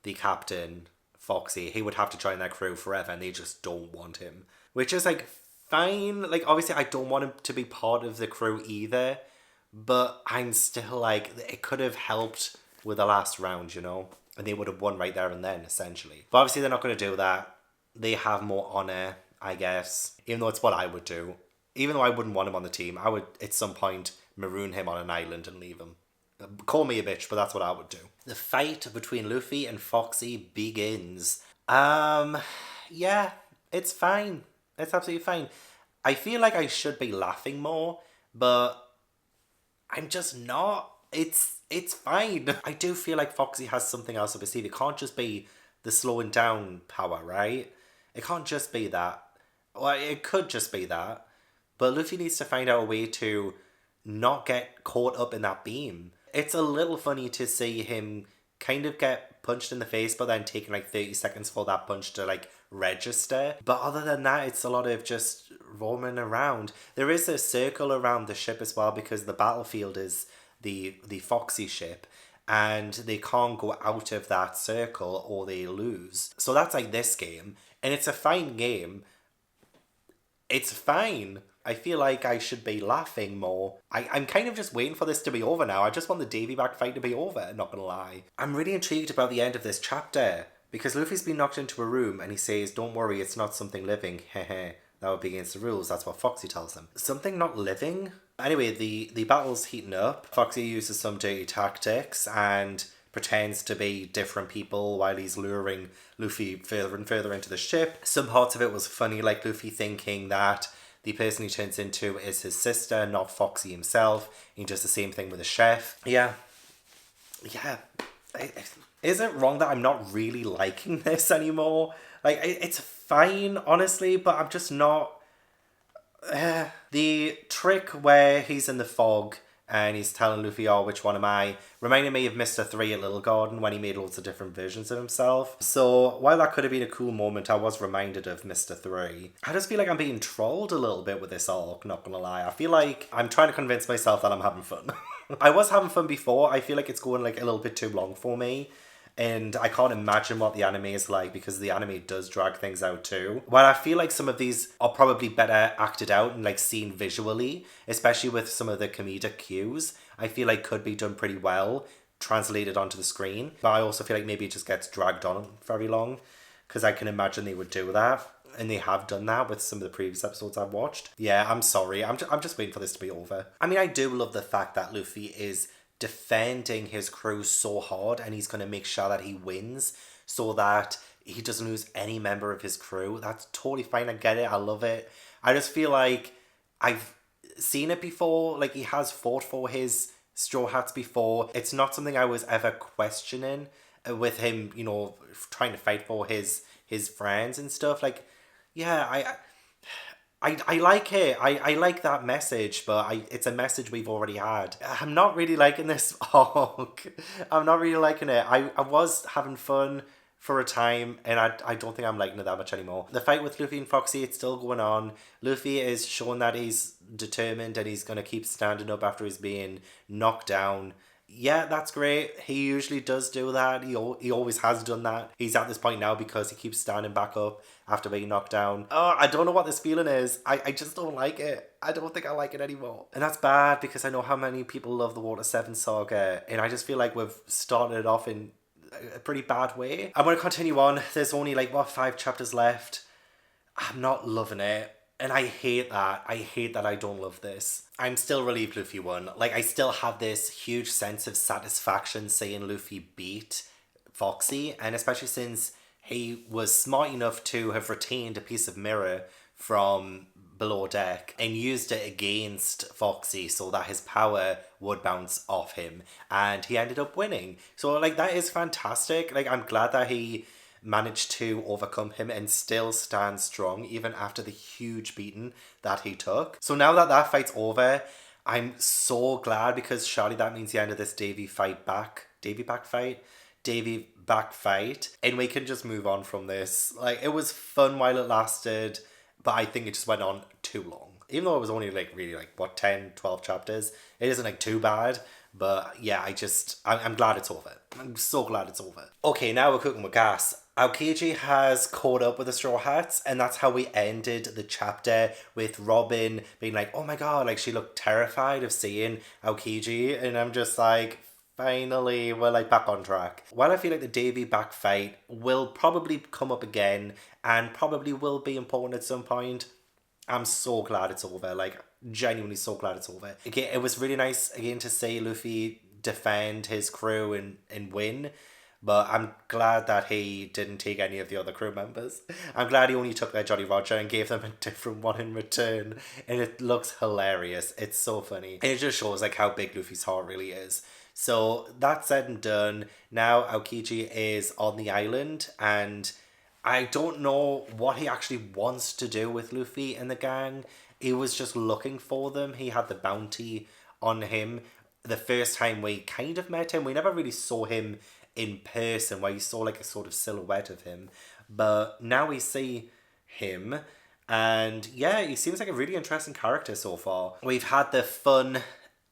the captain, Foxy, he would have to join their crew forever and they just don't want him. Which is like, fine. Like, obviously I don't want him to be part of the crew either, but I'm still like, it could have helped with the last round, you know? And they would have won right there and then, essentially. But obviously they're not going to do that. They have more honour, I guess. Even though it's what I would do. Even though I wouldn't want him on the team, I would, at some point, maroon him on an island and leave him. Call me a bitch, but that's what I would do. The fight between Luffy and Foxy begins. Yeah, it's fine. It's absolutely fine. I feel like I should be laughing more, but I'm just not. It's fine. I do feel like Foxy has something else up his sleeve. It can't just be the slowing down power, right? It can't just be that. Well, it could just be that. But Luffy needs to find out a way to not get caught up in that beam. It's a little funny to see him kind of get punched in the face, but then taking like 30 seconds for that punch to like register. But other than that, it's a lot of just roaming around. There is a circle around the ship as well, because the battlefield is the Foxy ship, and they can't go out of that circle or they lose. So that's like this game, and it's a fine game. It's fine. I feel like I should be laughing more. I'm kind of just waiting for this to be over now. I just want the Davy back fight to be over, not gonna lie. I'm really intrigued about the end of this chapter, because Luffy's been knocked into a room and he says, "Don't worry, it's not something living. Hehe. That would be against the rules." That's what Foxy tells him. Something not living? Anyway, the battle's heating up. Foxy uses some dirty tactics and pretends to be different people while he's luring Luffy further and further into the ship. Some parts of it was funny, like Luffy thinking that the person he turns into is his sister, not Foxy himself. He does the same thing with the chef. Yeah. Is it wrong that I'm not really liking this anymore? Like, it's fine, honestly, but I'm just not. The trick where he's in the fog and he's telling Luffy, "Oh, which one am I?" reminded me of Mr. 3 at Little Garden when he made loads of different versions of himself. So while that could have been a cool moment, I was reminded of Mr. 3. I just feel like I'm being trolled a little bit with this arc, not gonna lie. I feel like I'm trying to convince myself that I'm having fun. I was having fun before. I feel like it's going like a little bit too long for me. And I can't imagine what the anime is like, because the anime does drag things out too. While I feel like some of these are probably better acted out and like seen visually, especially with some of the comedic cues, I feel like could be done pretty well, translated onto the screen. But I also feel like maybe it just gets dragged on very long, because I can imagine they would do that. And they have done that with some of the previous episodes I've watched. Yeah, I'm sorry. I'm just waiting for this to be over. I mean, I do love the fact that Luffy is defending his crew so hard, and he's going to make sure that he wins so that he doesn't lose any member of his crew. That's totally fine. I get it. I love it. I just feel like I've seen it before. Like, he has fought for his Straw Hats before. It's not something I was ever questioning with him, you know, trying to fight for his friends and stuff. Like, yeah, I like it. I like that message, but it's a message we've already had. I'm not really liking this arc. I'm not really liking it. I was having fun for a time, and I don't think I'm liking it that much anymore. The fight with Luffy and Foxy, it's still going on. Luffy is showing that he's determined and he's going to keep standing up after he's being knocked down. Yeah, that's great. He usually does do that. He always has done that. He's at this point now because he keeps standing back up after being knocked down. Oh, I don't know what this feeling is. I just don't like it. I don't think I like it anymore. And that's bad, because I know how many people love the Water 7 saga, and I just feel like we've started it off in a pretty bad way. I'm going to continue on. There's only 5 chapters left. I'm not loving it. And I hate that. I hate that I don't love this. I'm still relieved Luffy won. Like, I still have this huge sense of satisfaction seeing Luffy beat Foxy. And especially since he was smart enough to have retained a piece of mirror from below deck and used it against Foxy so that his power would bounce off him. And he ended up winning. So, like, that is fantastic. Like, I'm glad that he managed to overcome him and still stand strong even after the huge beating that he took. So now that that fight's over, I'm so glad, because surely that means the end of this Davy back fight, and we can just move on from this. Like, it was fun while it lasted, but I think it just went on too long. Even though it was only like really like what, 10, 12 chapters, it isn't like too bad. But yeah, I'm glad it's over. I'm so glad it's over. Okay, now we're cooking with gas. Aokiji has caught up with the Straw Hats, and that's how we ended the chapter, with Robin being like, oh my god, like she looked terrified of seeing Aokiji, and I'm just like, finally, we're like back on track. While I feel like the Davy back fight will probably come up again, and probably will be important at some point, I'm so glad it's over. Like, genuinely so glad it's over. Again, it was really nice again to see Luffy defend his crew and win. But I'm glad that he didn't take any of the other crew members. I'm glad he only took their Jolly Roger and gave them a different one in return. And it looks hilarious. It's so funny. And it just shows like how big Luffy's heart really is. So that said and done, now Aokiji is on the island, and I don't know what he actually wants to do with Luffy and the gang. He was just looking for them. He had the bounty on him. The first time we kind of met him, we never really saw him in person, where you saw like a sort of silhouette of him. But now we see him, and yeah, he seems like a really interesting character so far. We've had the fun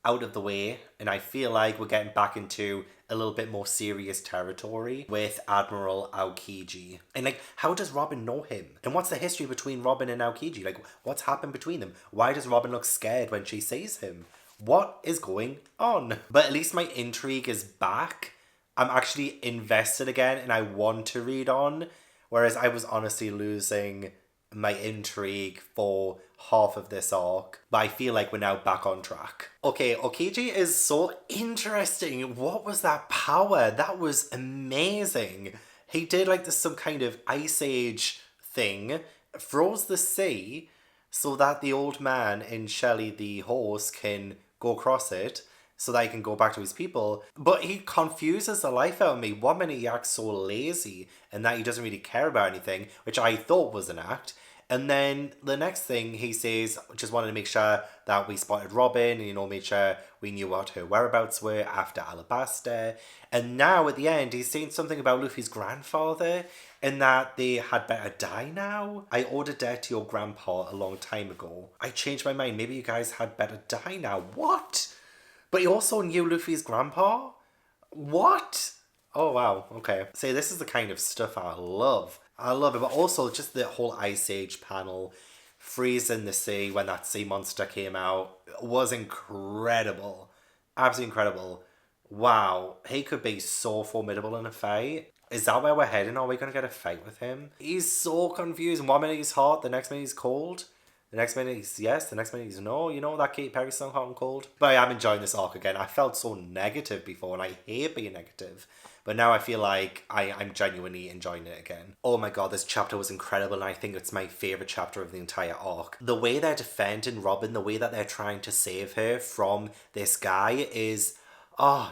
out of the way, and I feel like we're getting back into a little bit more serious territory with Admiral Aokiji. And like, how does Robin know him? And what's the history between Robin and Aokiji? Like, what's happened between them? Why does Robin look scared when she sees him? What is going on? But at least my intrigue is back. I'm actually invested again, and I want to read on, whereas I was honestly losing my intrigue for half of this arc, but I feel like we're now back on track. Okay, Aokiji is so interesting. What was that power? That was amazing. He did like some kind of ice age thing, froze the sea so that the old man and Shelley the horse can go across it, so that he can go back to his people. But he confuses the life out of me. One minute he acts so lazy and that he doesn't really care about anything, which I thought was an act. And then the next thing he says, just wanted to make sure that we spotted Robin and, made sure we knew what her whereabouts were after Alabaster. And now at the end, he's saying something about Luffy's grandfather and that they had better die now. I ordered death to your grandpa a long time ago. I changed my mind. Maybe you guys had better die now. What? But he also knew Luffy's grandpa? What? Oh, wow. Okay. See, this is the kind of stuff I love. I love it. But also just the whole Ice Age panel, freezing the sea when that sea monster came out, was incredible. Absolutely incredible. Wow. He could be so formidable in a fight. Is that where we're heading? Are we going to get a fight with him? He's so confused. One minute he's hot, the next minute he's cold. The next minute he's yes, the next minute he's no. You know that Katy Perry song, Hot and Cold? But I am enjoying this arc again. I felt so negative before, and I hate being negative. But now I feel like I'm genuinely enjoying it again. Oh my god, this chapter was incredible, and I think it's my favourite chapter of the entire arc. The way they're defending Robin, the way that they're trying to save her from this guy is,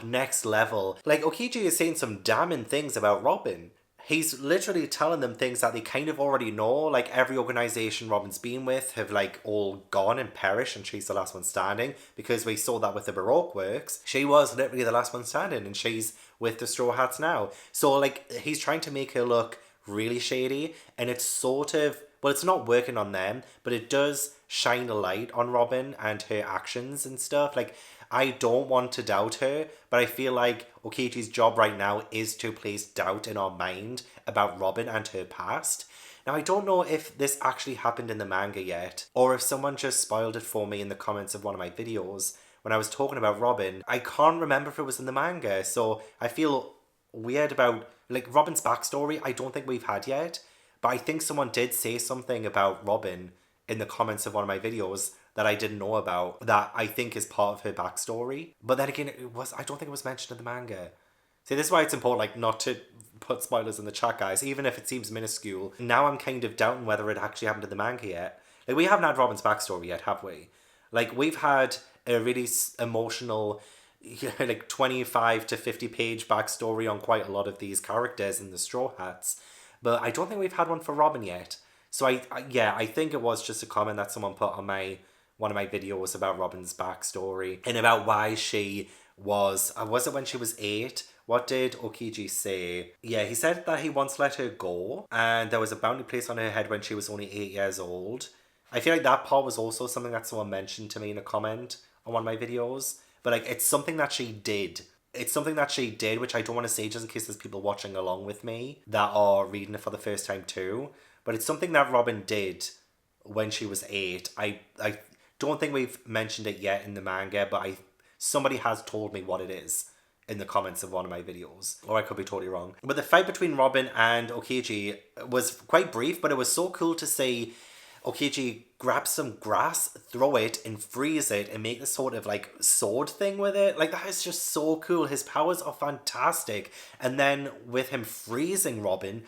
next level. Like, Aokiji is saying some damning things about Robin. He's literally telling them things that they kind of already know. Like, every organisation Robin's been with have, like, all gone and perished, and she's the last one standing. Because we saw that with the Baroque works. She was literally the last one standing, and she's with the Straw Hats now. So, like, he's trying to make her look really shady, and it's sort of... Well, it's not working on them, but it does shine a light on Robin and her actions and stuff. Like, I don't want to doubt her, but I feel like Okichi's job right now is to place doubt in our mind about Robin and her past. Now, I don't know if this actually happened in the manga yet, or if someone just spoiled it for me in the comments of one of my videos when I was talking about Robin. I can't remember if it was in the manga, so I feel weird about, like, Robin's backstory. I don't think we've had yet, but I think someone did say something about Robin in the comments of one of my videos that I didn't know about, that I think is part of her backstory. But then again, I don't think it was mentioned in the manga. See, this is why it's important, like, not to put spoilers in the chat, guys, even if it seems minuscule. Now I'm kind of doubting whether it actually happened in the manga yet. Like, we haven't had Robin's backstory yet, have we? Like, we've had a really emotional, like, 25 to 50 page backstory on quite a lot of these characters in the Straw Hats. but I don't think we've had one for Robin yet. So I think it was just a comment that someone put on one of my videos about Robin's backstory and about why she was it when she was 8? What did Okiji say? Yeah, he said that he once let her go and there was a bounty placed on her head when she was only 8 years old. I feel like that part was also something that someone mentioned to me in a comment on one of my videos. But like, it's something that she did. It's something that she did, which I don't want to say just in case there's people watching along with me that are reading it for the first time too. But it's something that Robin did when she was 8. I don't think we've mentioned it yet in the manga, but somebody has told me what it is in the comments of one of my videos. Or I could be totally wrong. But the fight between Robin and Okiji was quite brief, but it was so cool to see Okiji grab some grass, throw it, and freeze it, and make this sort of like sword thing with it. Like, that is just so cool. His powers are fantastic. And then with him freezing Robin,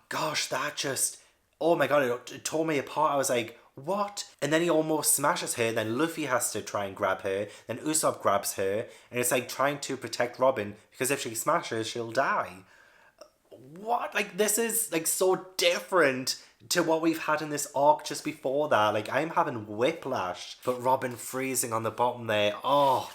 gosh, that just, oh my god, it tore me apart. I was like, what? And then he almost smashes her, then Luffy has to try and grab her, then Usopp grabs her, and it's like trying to protect Robin, because if she smashes, she'll die. What? Like, this is like so different to what we've had in this arc just before that. Like, I'm having whiplash. But Robin freezing on the bottom there, oh,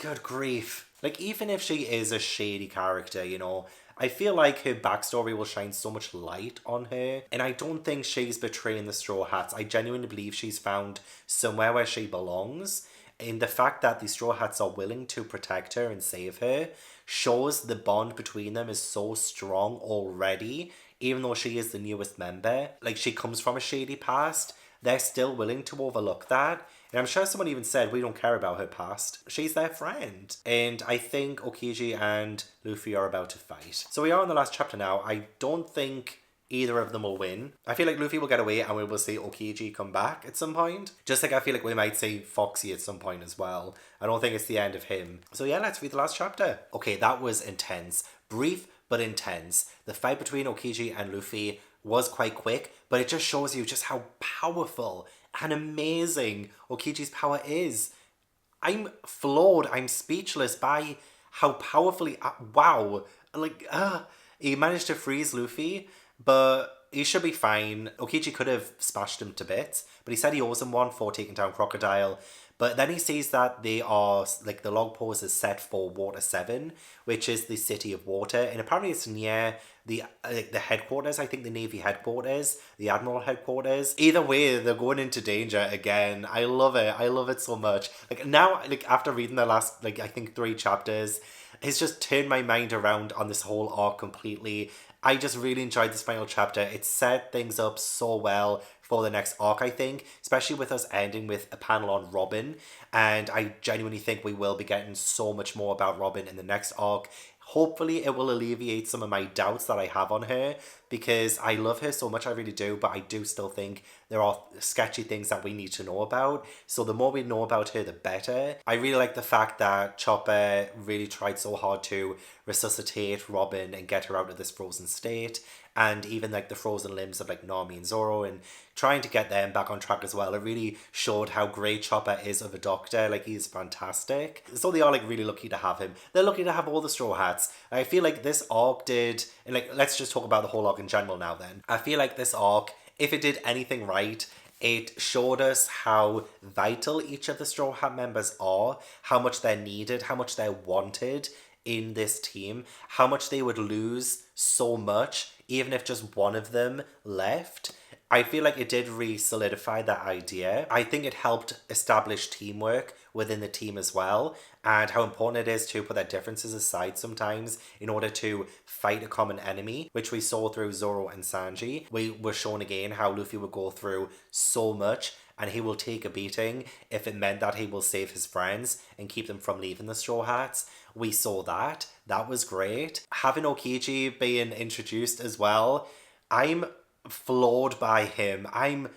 good grief. Like, even if she is a shady character, you know, I feel like her backstory will shine so much light on her. And I don't think she's betraying the Straw Hats. I genuinely believe she's found somewhere where she belongs. And the fact that the Straw Hats are willing to protect her and save her shows the bond between them is so strong already. Even though she is the newest member, like, she comes from a shady past, they're still willing to overlook that. And I'm sure someone even said, we don't care about her past. She's their friend. And I think Okiji and Luffy are about to fight. So we are in the last chapter now. I don't think either of them will win. I feel like Luffy will get away and we will see Okiji come back at some point. Just like I feel like we might see Foxy at some point as well. I don't think it's the end of him. So yeah, let's read the last chapter. Okay, that was intense. Brief, but intense. The fight between Okiji and Luffy was quite quick, but it just shows you just how powerful and amazing Okiji's power is. I'm floored, I'm speechless by how powerfully, wow, like, he managed to freeze Luffy, but he should be fine. Okiji could have smashed him to bits, but he said he owes him one for taking down Crocodile. But then he sees that they are, like, the log pose is set for Water 7, which is the city of water. And apparently it's near the headquarters, I think the Navy headquarters, the Admiral headquarters. Either way, they're going into danger again. I love it. I love it so much. Like, now, like, after reading the last, like, I think 3 chapters, it's just turned my mind around on this whole arc completely. I just really enjoyed this final chapter. It set things up so well for the next arc, I think, especially with us ending with a panel on Robin, and I genuinely think we will be getting so much more about Robin in the next arc. Hopefully it will alleviate some of my doubts that I have on her, because I love her so much, I really do, but I do still think there are sketchy things that we need to know about. So the more we know about her, the better. I really like the fact that Chopper really tried so hard to resuscitate Robin and get her out of this frozen state. And even like the frozen limbs of like Nami and Zoro, and trying to get them back on track as well. It really showed how great Chopper is of a doctor. Like, he's fantastic. So they are like really lucky to have him. They're lucky to have all the Straw Hats. I feel like this arc did, and like, let's just talk about the whole arc in general now then. I feel like this arc, if it did anything right, it showed us how vital each of the Straw Hat members are, how much they're needed, how much they're wanted in this team, how much they would lose so much even if just one of them left. I feel like it did really solidify that idea. I think it helped establish teamwork within the team as well, and how important it is to put their differences aside sometimes in order to fight a common enemy, which we saw through Zoro and Sanji. We were shown again how Luffy would go through so much, and he will take a beating if it meant that he will save his friends and keep them from leaving the Straw Hats. We saw that. That was great. Having Okiji being introduced as well, I'm floored by him. I'm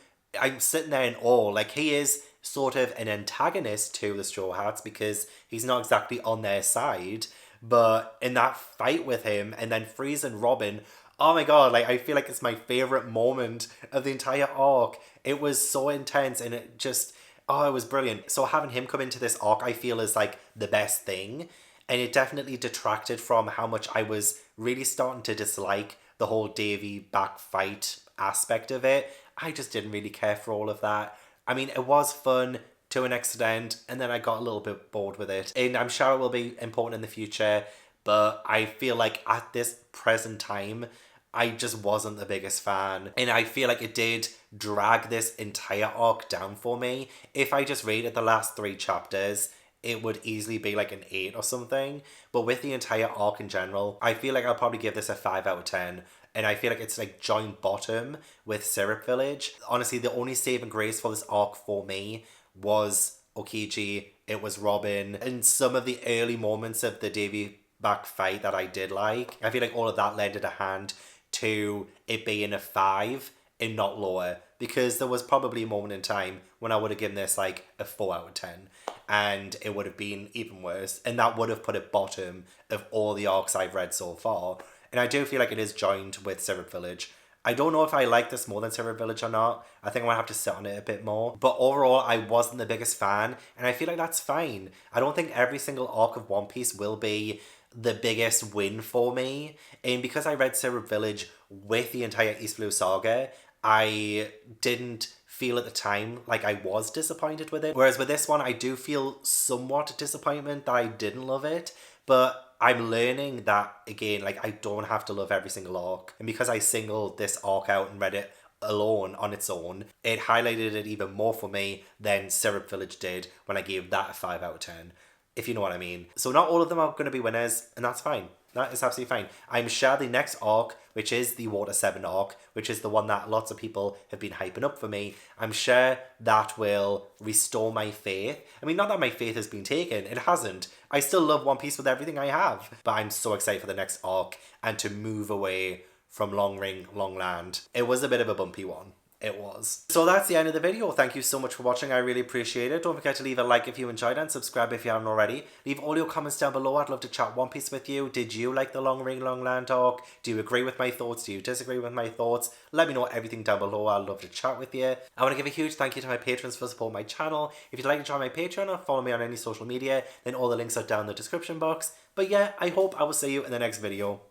sitting there in awe. Like, he is sort of an antagonist to the Straw Hats because he's not exactly on their side. But in that fight with him and then freezing Robin, oh my god, like, I feel like it's my favorite moment of the entire arc. It was so intense, and it just, oh, it was brilliant. So having him come into this arc, I feel, is like the best thing. And it definitely detracted from how much I was really starting to dislike the whole Davy backfight aspect of it. I just didn't really care for all of that. I mean, it was fun to an extent, and then I got a little bit bored with it. And I'm sure it will be important in the future, but I feel like at this present time, I just wasn't the biggest fan. And I feel like it did drag this entire arc down for me. If I just rated the last 3 chapters, it would easily be like an 8 or something. But with the entire arc in general, I feel like I'll probably give this a 5 out of 10. And I feel like it's like joint bottom with Syrup Village. Honestly, the only saving grace for this arc for me was Okiji, it was Robin, and some of the early moments of the Davy back fight that I did like. I feel like all of that lended a hand to it being a 5 and not lower, because there was probably a moment in time when I would have given this like a 4 out of 10 and it would have been even worse, and that would have put it bottom of all the arcs I've read so far. And I do feel like it is joined with Syrup Village. I don't know if I like this more than Syrup Village or not. I think I'm going to have to sit on it a bit more. But overall, I wasn't the biggest fan, and I feel like that's fine. I don't think every single arc of One Piece will be the biggest win for me. And because I read Syrup Village with the entire East Blue saga, I didn't feel at the time like I was disappointed with it. Whereas with this one, I do feel somewhat disappointment that I didn't love it. But I'm learning that, again, like, I don't have to love every single arc. And because I singled this arc out and read it alone on its own, it highlighted it even more for me than Syrup Village did when I gave that a 5 out of 10. If you know what I mean. So not all of them are going to be winners, and that's fine. That is absolutely fine. I'm sure the next arc, which is the Water 7 arc, which is the one that lots of people have been hyping up for me, I'm sure that will restore my faith. I mean, not that my faith has been taken, it hasn't. I still love One Piece with everything I have, but I'm so excited for the next arc and to move away from Long Ring, Long Land. It was a bit of a bumpy one. It was. So that's the end of the video. Thank you so much for watching. I really appreciate it. Don't forget to leave a like if you enjoyed and subscribe if you haven't already. Leave all your comments down below. I'd love to chat One Piece with you. Did you like the Long Ring Long Land arc? Do you agree with my thoughts? Do you disagree with my thoughts? Let me know everything down below. I'd love to chat with you. I want to give a huge thank you to my patrons for supporting my channel. If you'd like to join my Patreon or follow me on any social media, then all the links are down in the description box. But yeah, I hope I will see you in the next video.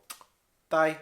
Bye.